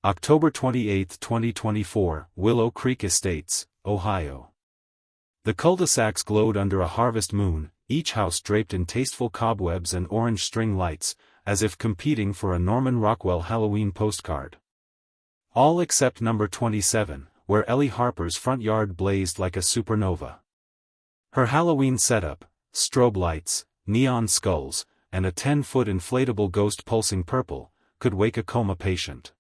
October 28, 2024, Willow Creek Estates, Ohio. The cul-de-sacs glowed under a harvest moon, each house draped in tasteful cobwebs and orange string lights, as if competing for a Norman Rockwell Halloween postcard. All except number 27, where Ellie Harper's front yard blazed like a supernova. Her Halloween setup, strobe lights, neon skulls, and a 10-foot inflatable ghost pulsing purple, could wake a coma patient.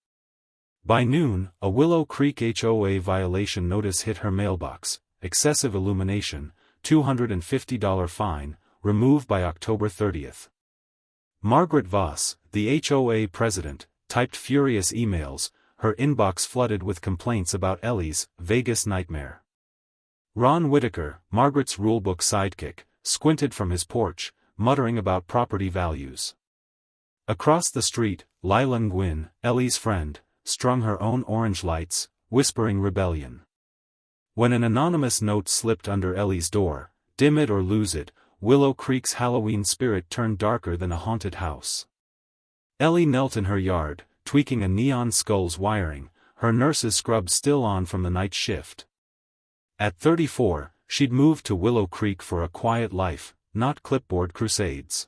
By noon, a Willow Creek HOA violation notice hit her mailbox: excessive illumination, $250 fine, remove by October 30th. Margaret Voss, the HOA president, typed furious emails, her inbox flooded with complaints about Ellie's Vegas nightmare. Ron Whitaker, Margaret's rulebook sidekick, squinted from his porch, muttering about property values. Across the street, Lila Nguyen, Ellie's friend, strung her own orange lights, whispering rebellion. When an anonymous note slipped under Ellie's door, "Dim it or lose it," Willow Creek's Halloween spirit turned darker than a haunted house. Ellie knelt in her yard, tweaking a neon skull's wiring, her nurse's scrub still on from the night shift. At 34, she'd moved to Willow Creek for a quiet life, not clipboard crusades.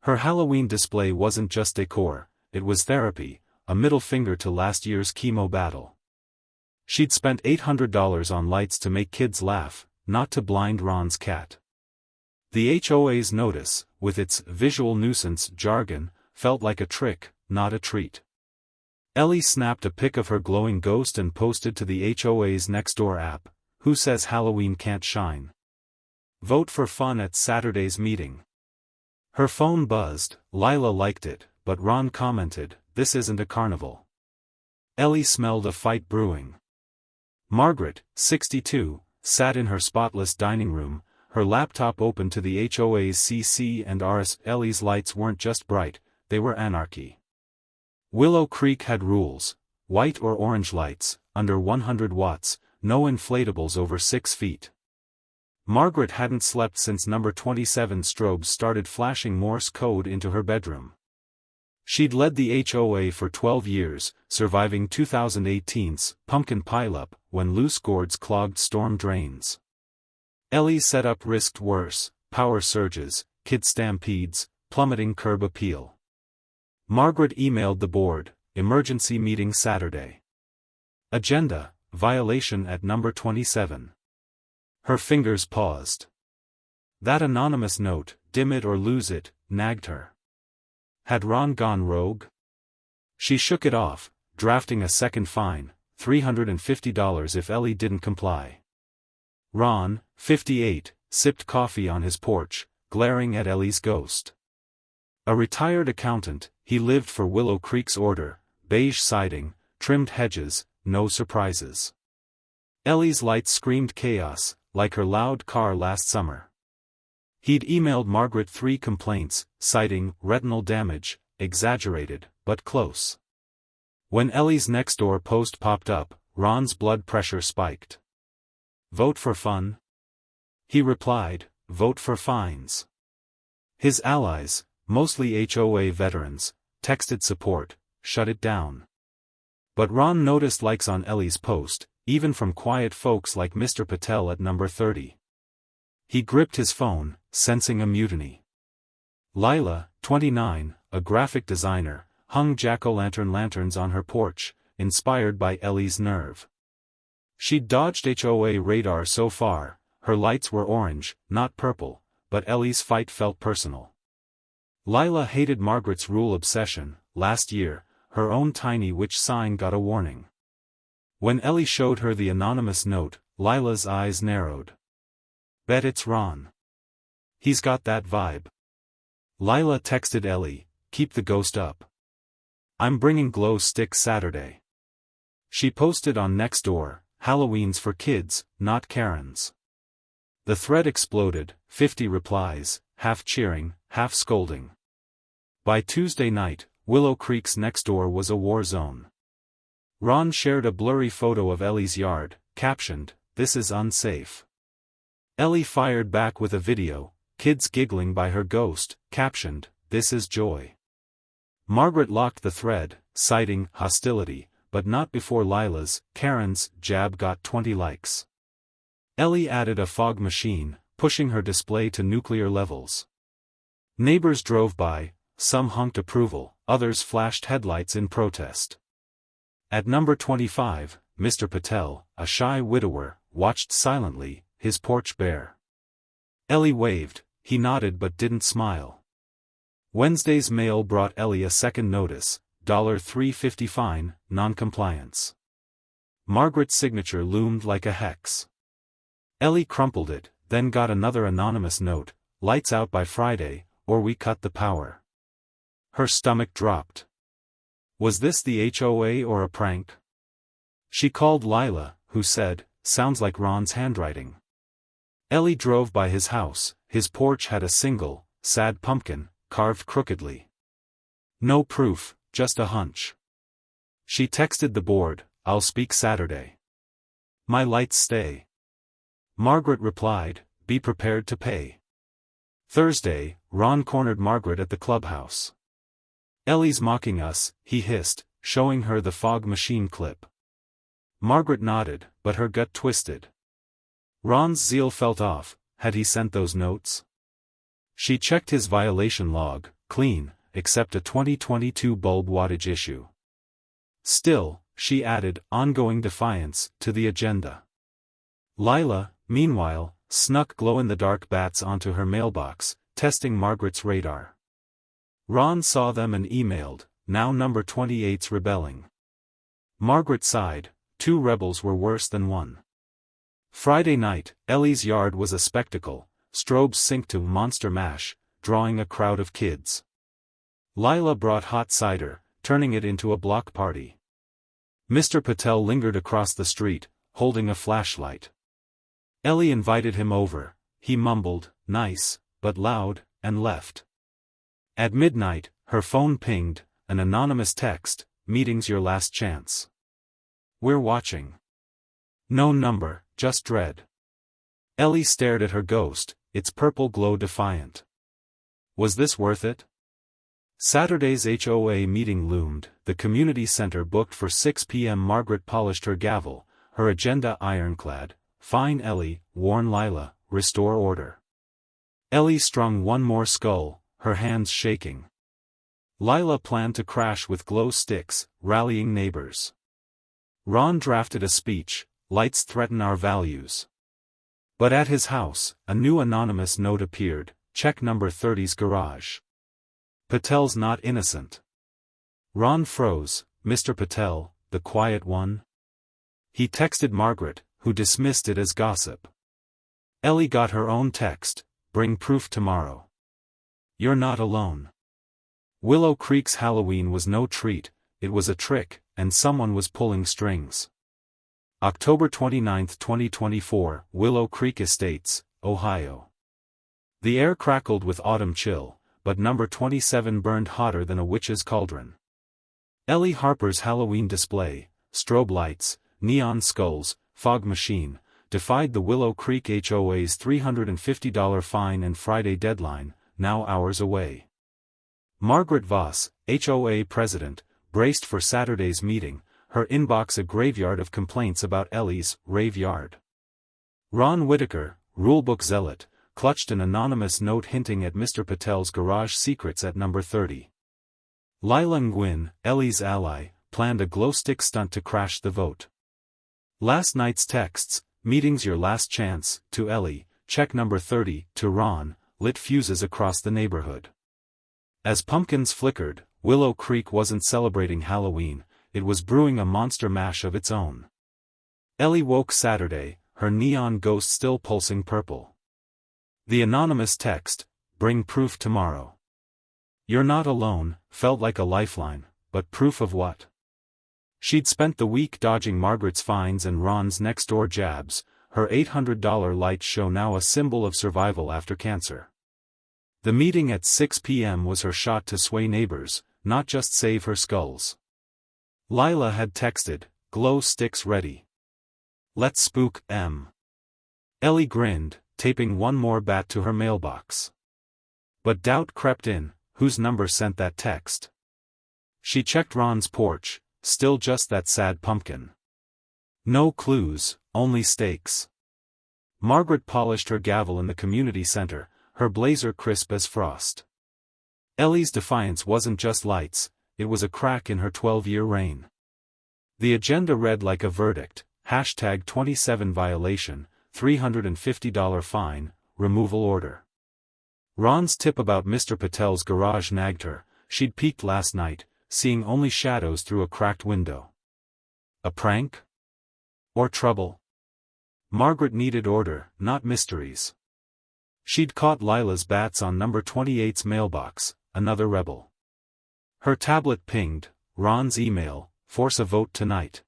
Her Halloween display wasn't just decor, it was therapy, a middle finger to last year's chemo battle. She'd spent $800 on lights to make kids laugh, not to blind Ron's cat. The HOA's notice, with its visual nuisance jargon, felt like a trick, not a treat. Ellie snapped a pic of her glowing ghost and posted to the HOA's Nextdoor app, "Who says Halloween can't shine? Vote for fun at Saturday's meeting." Her phone buzzed. Lila liked it, but Ron commented, "This isn't a carnival." Ellie smelled a fight brewing. Margaret, 62, sat in her spotless dining room, her laptop open to the HOA's CC&Rs. Ellie's lights weren't just bright, they were anarchy. Willow Creek had rules: white or orange lights, under 100 watts, no inflatables over 6 feet. Margaret hadn't slept since number 27 strobes started flashing Morse code into her bedroom. She'd led the HOA for 12 years, surviving 2018's pumpkin pileup when loose gourds clogged storm drains. Ellie's setup risked worse: power surges, kid stampedes, plummeting curb appeal. Margaret emailed the board, "Emergency meeting Saturday. Agenda: violation at number 27." Her fingers paused. That anonymous note, "Dim it or lose it," nagged her. Had Ron gone rogue? She shook it off, drafting a second fine, $350 if Ellie didn't comply. Ron, 58, sipped coffee on his porch, glaring at Ellie's ghost. A retired accountant, he lived for Willow Creek's order: beige siding, trimmed hedges, no surprises. Ellie's lights screamed chaos, like her loud car last summer. He'd emailed Margaret 3 complaints, citing retinal damage, exaggerated, but close. When Ellie's Nextdoor post popped up, Ron's blood pressure spiked. "Vote for fun?" He replied, "Vote for fines." His allies, mostly HOA veterans, texted support, "Shut it down." But Ron noticed likes on Ellie's post, even from quiet folks like Mr. Patel at number 30. He gripped his phone, sensing a mutiny. Lila, 29, a graphic designer, hung jack-o'-lantern lanterns on her porch, inspired by Ellie's nerve. She'd dodged HOA radar so far, her lights were orange, not purple, but Ellie's fight felt personal. Lila hated Margaret's rule obsession. Last year, her own tiny witch sign got a warning. When Ellie showed her the anonymous note, Lila's eyes narrowed. "Bet it's Ron. He's got that vibe." Lila texted Ellie, "Keep the ghost up. I'm bringing glow sticks Saturday." She posted on Nextdoor, "Halloween's for kids, not Karens." The thread exploded, 50 replies, half cheering, half scolding. By Tuesday night, Willow Creek's Nextdoor was a war zone. Ron shared a blurry photo of Ellie's yard, captioned, "This is unsafe." Ellie fired back with a video, kids giggling by her ghost, captioned, "This is joy." Margaret locked the thread, citing hostility, but not before Lila's, Karen's, jab got 20 likes. Ellie added a fog machine, pushing her display to nuclear levels. Neighbors drove by, some honked approval, others flashed headlights in protest. At number 25, Mr. Patel, a shy widower, watched silently, his porch bare. Ellie waved, he nodded but didn't smile. Wednesday's mail brought Ellie a second notice, $3.50 fine, non-compliance. Margaret's signature loomed like a hex. Ellie crumpled it, then got another anonymous note, lights out by Friday, or we cut the power. Her stomach dropped. Was this the HOA or a prank? She called Lila, who said, sounds like Ron's handwriting. Ellie drove by his house, his porch had a single, sad pumpkin, carved crookedly. No proof, just a hunch. She texted the board, I'll speak Saturday. My lights stay. Margaret replied, be prepared to pay. Thursday, Ron cornered Margaret at the clubhouse. Ellie's mocking us, he hissed, showing her the fog machine clip. Margaret nodded, but her gut twisted. Ron's zeal felt off, had he sent those notes? She checked his violation log, clean, except a 2022 bulb wattage issue. Still, she added ongoing defiance to the agenda. Lila, meanwhile, snuck glow-in-the-dark bats onto her mailbox, testing Margaret's radar. Ron saw them and emailed, now number 28's rebelling. Margaret sighed, 2 rebels were worse than 1. Friday night, Ellie's yard was a spectacle, strobes synced to Monster Mash, drawing a crowd of kids. Lila brought hot cider, turning it into a block party. Mr. Patel lingered across the street, holding a flashlight. Ellie invited him over, he mumbled, nice, but loud, and left. At midnight, her phone pinged, an anonymous text, meeting's your last chance. We're watching. No number, just dread. Ellie stared at her ghost, its purple glow defiant. Was this worth it? Saturday's HOA meeting loomed, the community center booked for 6 p.m. Margaret polished her gavel, her agenda ironclad, fine Ellie, warn Lila, restore order. Ellie strung one more skull, her hands shaking. Lila planned to crash with glow sticks, rallying neighbors. Ron drafted a speech, lights threaten our values. But at his house, a new anonymous note appeared, check number 30's garage. Patel's not innocent. Ron froze, Mr. Patel, the quiet one? He texted Margaret, who dismissed it as gossip. Ellie got her own text, bring proof tomorrow. You're not alone. Willow Creek's Halloween was no treat, it was a trick, and someone was pulling strings. October 29, 2024, Willow Creek Estates, Ohio. The air crackled with autumn chill, but number 27 burned hotter than a witch's cauldron. Ellie Harper's Halloween display, strobe lights, neon skulls, fog machine, defied the Willow Creek HOA's $350 fine and Friday deadline, now hours away. Margaret Voss, HOA president, braced for Saturday's meeting, her inbox a graveyard of complaints about Ellie's rave yard. Ron Whitaker, rulebook zealot, clutched an anonymous note hinting at Mr. Patel's garage secrets at number 30. Lila Nguyen, Ellie's ally, planned a glow-stick stunt to crash the vote. Last night's texts, meeting's your last chance, to Ellie, check number 30, to Ron, lit fuses across the neighborhood. As pumpkins flickered, Willow Creek wasn't celebrating Halloween, it was brewing a monster mash of its own. Ellie woke Saturday, her neon ghost still pulsing purple. The anonymous text, bring proof tomorrow. You're not alone, felt like a lifeline, but proof of what? She'd spent the week dodging Margaret's fines and Ron's next-door jabs, her $800 light show now a symbol of survival after cancer. The meeting at 6 p.m. was her shot to sway neighbors, not just save her skulls. Lila had texted, glow sticks ready. Let's spook M. Ellie grinned, taping one more bat to her mailbox. But doubt crept in, whose number sent that text? She checked Ron's porch, still just that sad pumpkin. No clues, only stakes. Margaret polished her gavel in the community center, her blazer crisp as frost. Ellie's defiance wasn't just lights, it was a crack in her 12-year reign. The agenda read like a verdict: #27 violation, $350 fine, removal order. Ron's tip about Mr. Patel's garage nagged her. She'd peeked last night, seeing only shadows through a cracked window. A prank? Or trouble? Margaret needed order, not mysteries. She'd caught Lila's bats on number 28's mailbox, another rebel. Her tablet pinged, Ron's email, force a vote tonight.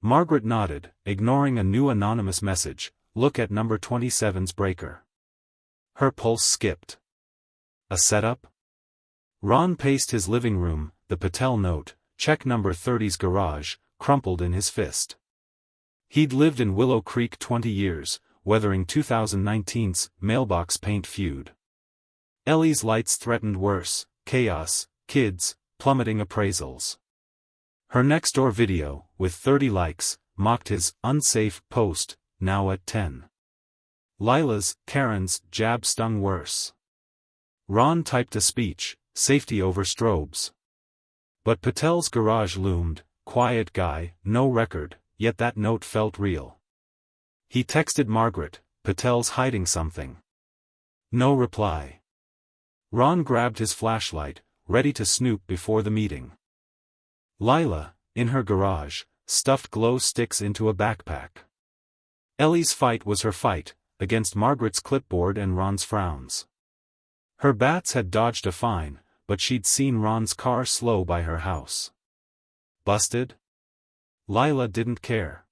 Margaret nodded, ignoring a new anonymous message, look at number 27's breaker. Her pulse skipped. A setup? Ron paced his living room, the Patel note, check number 30's garage, crumpled in his fist. He'd lived in Willow Creek 20 years, weathering 2019's mailbox paint feud. Ellie's lights threatened worse: chaos, kids, plummeting appraisals. Her next-door video, with 30 likes, mocked his unsafe post, now at 10. Lila's, Karen's, jab stung worse. Ron typed a speech, safety over strobes. But Patel's garage loomed, quiet guy, no record, yet that note felt real. He texted Margaret, Patel's hiding something. No reply. Ron grabbed his flashlight, ready to snoop before the meeting. Lila, in her garage, stuffed glow sticks into a backpack. Ellie's fight was her fight, against Margaret's clipboard and Ron's frowns. Her bats had dodged a fine, but she'd seen Ron's car slow by her house. Busted? Lila didn't care.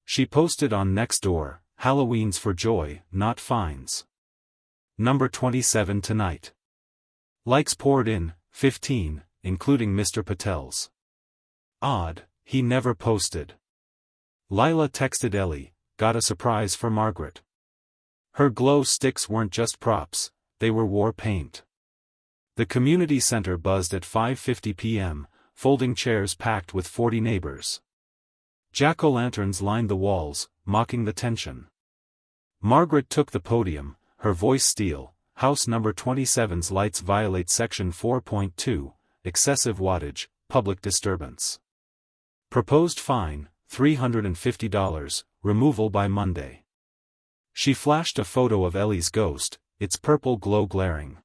She posted on Nextdoor, Halloween's for joy, not fines. Number 27 tonight. Likes poured in, 15, including Mr. Patel's. Odd, he never posted. Lila texted Ellie, got a surprise for Margaret. Her glow sticks weren't just props, they were war paint. The community center buzzed at 5:50 p.m., folding chairs packed with 40 neighbors. Jack-o'-lanterns lined the walls, mocking the tension. Margaret took the podium, her voice steel. House number 27's lights violate Section 4.2, excessive wattage, public disturbance. Proposed fine, $350, removal by Monday. She flashed a photo of Ellie's ghost, its purple glow glaring.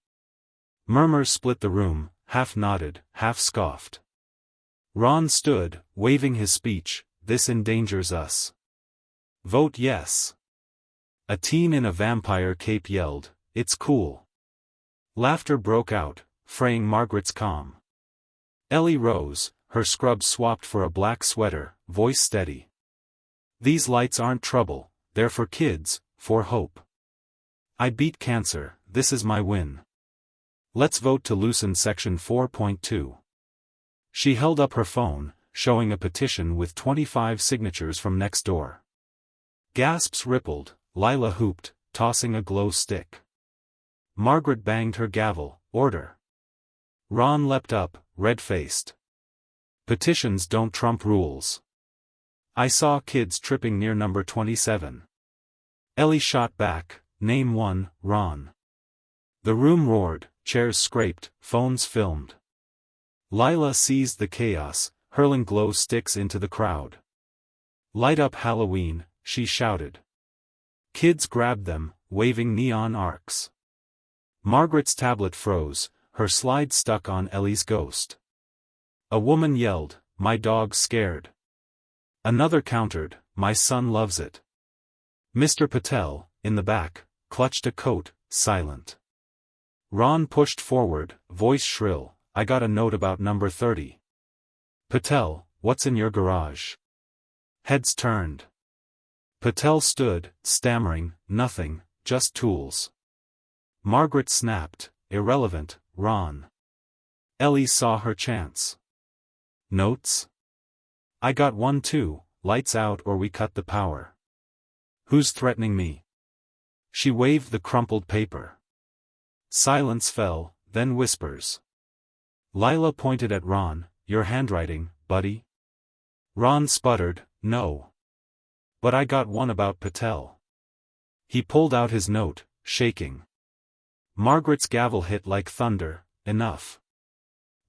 Murmurs split the room, half nodded, half scoffed. Ron stood, waving his speech, this endangers us. Vote yes. A teen in a vampire cape yelled, it's cool. Laughter broke out, fraying Margaret's calm. Ellie rose, her scrubs swapped for a black sweater, voice steady. These lights aren't trouble, they're for kids, for hope. I beat cancer, this is my win. Let's vote to loosen Section 4.2. She held up her phone, showing a petition with 25 signatures from next door. Gasps rippled, Lila hooped, tossing a glow stick. Margaret banged her gavel, order. Ron leapt up, red-faced. Petitions don't trump rules. I saw kids tripping near number 27. Ellie shot back, name one, Ron. The room roared, chairs scraped, phones filmed. Lila seized the chaos, hurling glow sticks into the crowd. Light up Halloween, she shouted. Kids grabbed them, waving neon arcs. Margaret's tablet froze, her slide stuck on Ellie's ghost. A woman yelled, my dog's scared. Another countered, my son loves it. Mr. Patel, in the back, clutched a coat, silent. Ron pushed forward, voice shrill, I got a note about number 30. Patel, what's in your garage? Heads turned. Patel stood, stammering, nothing, just tools. Margaret snapped, irrelevant, Ron. Ellie saw her chance. Notes? I got one too, lights out or we cut the power. Who's threatening me? She waved the crumpled paper. Silence fell, then whispers. Lila pointed at Ron, your handwriting, buddy?" Ron sputtered, "No. But I got one about Patel." He pulled out his note, shaking. Margaret's gavel hit like thunder, "Enough."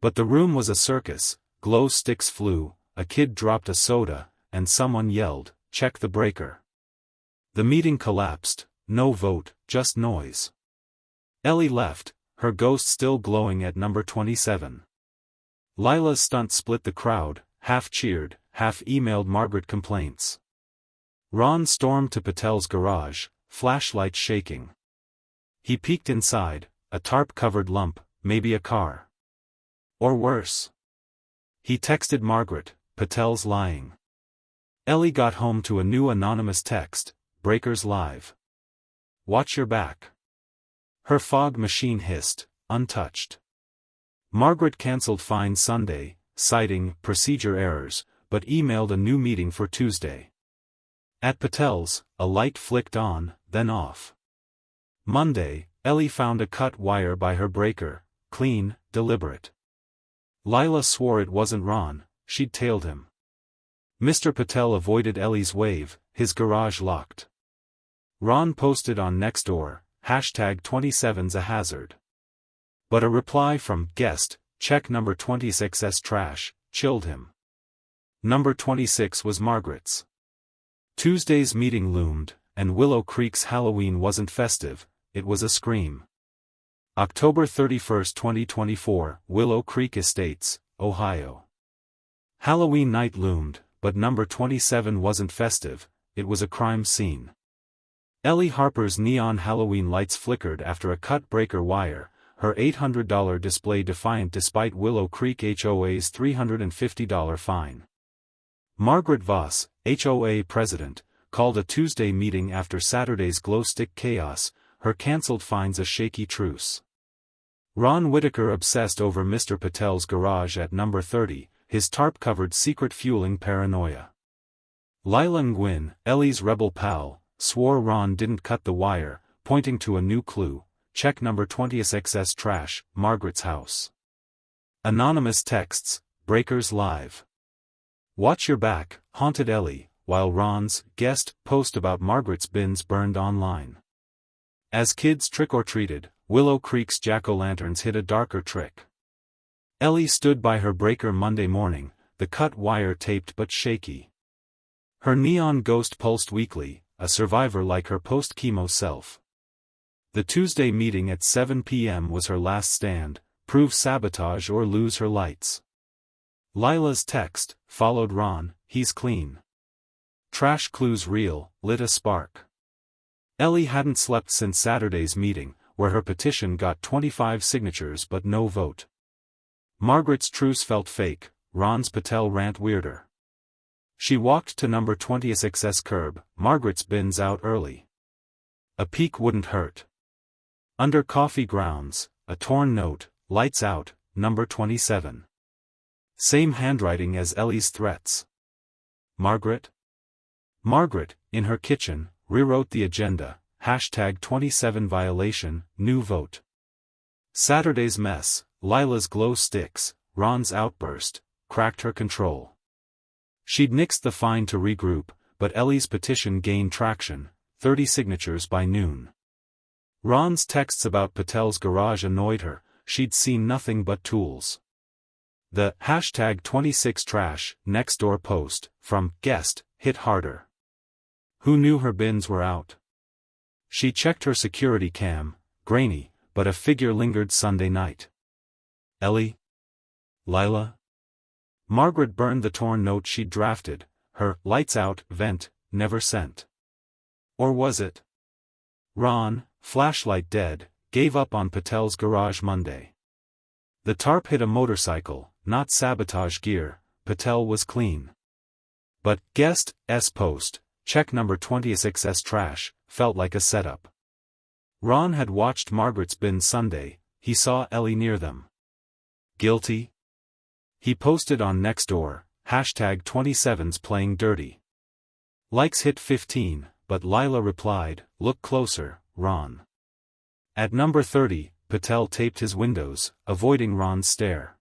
But the room was a circus, glow sticks flew, a kid dropped a soda, and someone yelled, "Check the breaker." The meeting collapsed, no vote, just noise. Ellie left, her ghost still glowing at number 27. Lila's stunt split the crowd, half cheered, half emailed Margaret complaints. Ron stormed to Patel's garage, flashlight shaking. He peeked inside, a tarp-covered lump, maybe a car. Or worse. He texted Margaret, "Patel's lying." Ellie got home to a new anonymous text, "Breakers live. Watch your back." Her fog machine hissed, untouched. Margaret cancelled fine Sunday, citing procedure errors, but emailed a new meeting for Tuesday. At Patel's, a light flicked on, then off. Monday, Ellie found a cut wire by her breaker, clean, deliberate. Lila swore it wasn't Ron, she'd tailed him. Mr. Patel avoided Ellie's wave, his garage locked. Ron posted on Nextdoor, #27's a hazard. But a reply from guest, check number 26's trash, chilled him. Number 26 was Margaret's. Tuesday's meeting loomed, and Willow Creek's Halloween wasn't festive, it was a scream. October 31, 2024, Willow Creek Estates, Ohio. Halloween night loomed, but number 27 wasn't festive, it was a crime scene. Ellie Harper's neon Halloween lights flickered after a cut breaker wire, her $800 display defiant despite Willow Creek HOA's $350 fine. Margaret Voss, HOA president, called a Tuesday meeting after Saturday's glow-stick chaos, her cancelled fines a shaky truce. Ron Whitaker obsessed over Mr. Patel's garage at number 30, his tarp-covered secret fueling paranoia. Lila Nguyen, Ellie's rebel pal, swore Ron didn't cut the wire, pointing to a new clue, check number 26's trash, Margaret's house. Anonymous texts, breakers live. Watch your back, haunted Ellie, while Ron's guest post about Margaret's bins burned online. As kids trick-or-treated, Willow Creek's jack-o'-lanterns hit a darker trick. Ellie stood by her breaker Monday morning, the cut wire taped but shaky. Her neon ghost pulsed weakly, a survivor like her post-chemo self. The Tuesday meeting at 7 p.m. was her last stand, prove sabotage or lose her lights. Lila's text, followed Ron, he's clean. Trash clues real, lit a spark. Ellie hadn't slept since Saturday's meeting, where her petition got 25 signatures but no vote. Margaret's truce felt fake, Ron's Patel rant weirder. She walked to number 26's curb, Margaret's bins out early. A peek wouldn't hurt. Under coffee grounds, a torn note, lights out, number 27. Same handwriting as Ellie's threats. Margaret? Margaret, in her kitchen, rewrote the agenda, #27 violation, new vote. Saturday's mess, Lila's glow sticks, Ron's outburst, cracked her control. She'd nixed the fine to regroup, but Ellie's petition gained traction, 30 signatures by noon. Ron's texts about Patel's garage annoyed her, she'd seen nothing but tools. The #26trash Nextdoor post, from guest, hit harder. Who knew her bins were out? She checked her security cam, grainy, but a figure lingered Sunday night. Ellie? Lila? Margaret burned the torn note she'd drafted, her lights out vent, never sent. Or was it? Ron, flashlight dead, gave up on Patel's garage Monday. The tarp hit a motorcycle, not sabotage gear, Patel was clean. But guest, post, check number 26's trash, felt like a setup. Ron had watched Margaret's bin Sunday, he saw Ellie near them. Guilty? He posted on Nextdoor, #27's playing dirty. Likes hit 15, but Lila replied, look closer, Ron. At number 30, Patel taped his windows, avoiding Ron's stare.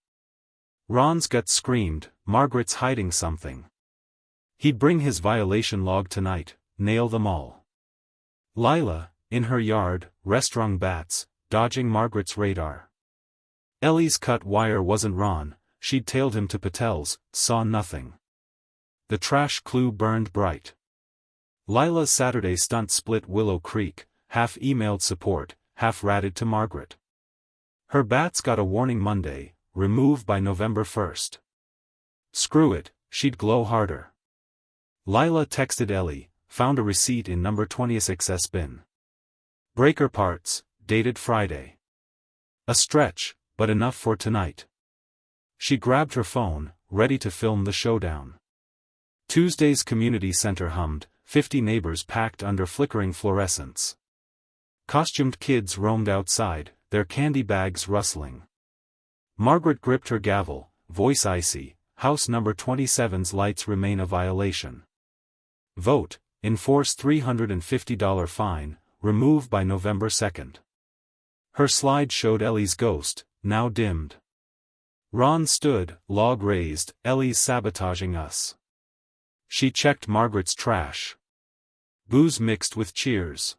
Ron's gut screamed, Margaret's hiding something. He'd bring his violation log tonight, nail them all. Lila, in her yard, rest-rung bats, dodging Margaret's radar. Ellie's cut wire wasn't Ron, she'd tailed him to Patel's, saw nothing. The trash clue burned bright. Lila's Saturday stunt split Willow Creek, half emailed support, half ratted to Margaret. Her bats got a warning Monday, remove by November 1st. Screw it, she'd glow harder. Lila texted Ellie, found a receipt in number 26's bin. Breaker parts, dated Friday. A stretch, but enough for tonight. She grabbed her phone, ready to film the showdown. Tuesday's community center hummed, 50 neighbors packed under flickering fluorescents. Costumed kids roamed outside, their candy bags rustling. Margaret gripped her gavel, voice icy, house number 27's lights remain a violation. Vote, enforce $350 fine, remove by November 2nd. Her slide showed Ellie's ghost, now dimmed. Ron stood, log raised, Ellie's sabotaging us. She checked Margaret's trash. Booze mixed with cheers.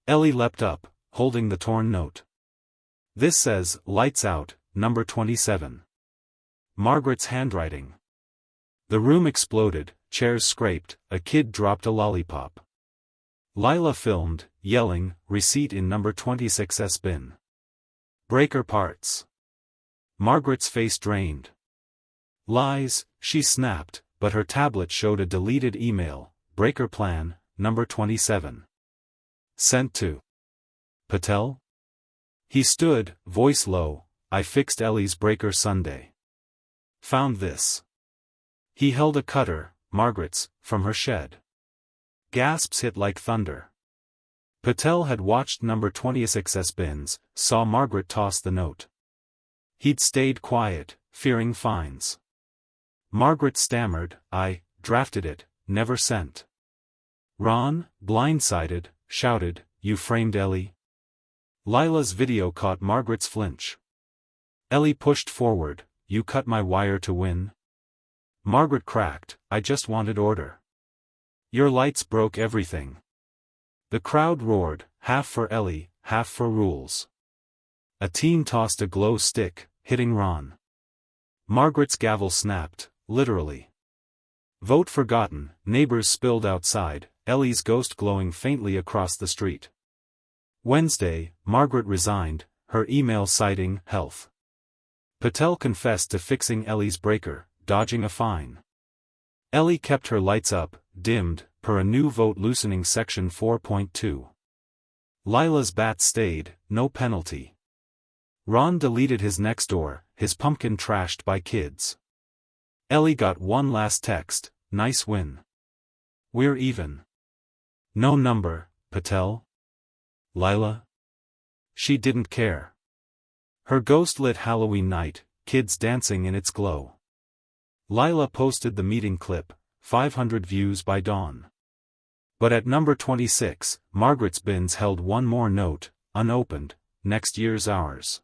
Ellie leapt up, holding the torn note. This says, lights out, number 27. Margaret's handwriting. The room exploded, chairs scraped, a kid dropped a lollipop. Lila filmed, yelling, receipt in number 26's bin. Breaker parts. Margaret's face drained. Lies, she snapped, but her tablet showed a deleted email, breaker plan, number 27. Sent to Patel? He stood, voice low, I fixed Ellie's breaker Sunday. Found this. He held a cutter, Margaret's, from her shed. Gasps hit like thunder. Patel had watched number 26's bins, saw Margaret toss the note. He'd stayed quiet, fearing fines. Margaret stammered, I drafted it, never sent. Ron, blindsided, shouted, you framed Ellie? Lila's video caught Margaret's flinch. Ellie pushed forward, you cut my wire to win? Margaret cracked, I just wanted order. Your lights broke everything. The crowd roared, half for Ellie, half for rules. A teen tossed a glow stick, hitting Ron. Margaret's gavel snapped, literally. Vote forgotten, neighbors spilled outside, Ellie's ghost glowing faintly across the street. Wednesday, Margaret resigned, her email citing health. Patel confessed to fixing Ellie's breaker, dodging a fine. Ellie kept her lights up, dimmed, per a new vote loosening section 4.2. Lila's bat stayed, no penalty. Ron deleted his Nextdoor, his pumpkin trashed by kids. Ellie got one last text, nice win. We're even. No number, Patel? Lila? She didn't care. Her ghost lit Halloween night, kids dancing in its glow. Lila posted the meeting clip, 500 views by dawn. But at number 26, Margaret's bins held one more note, unopened, next year's ours.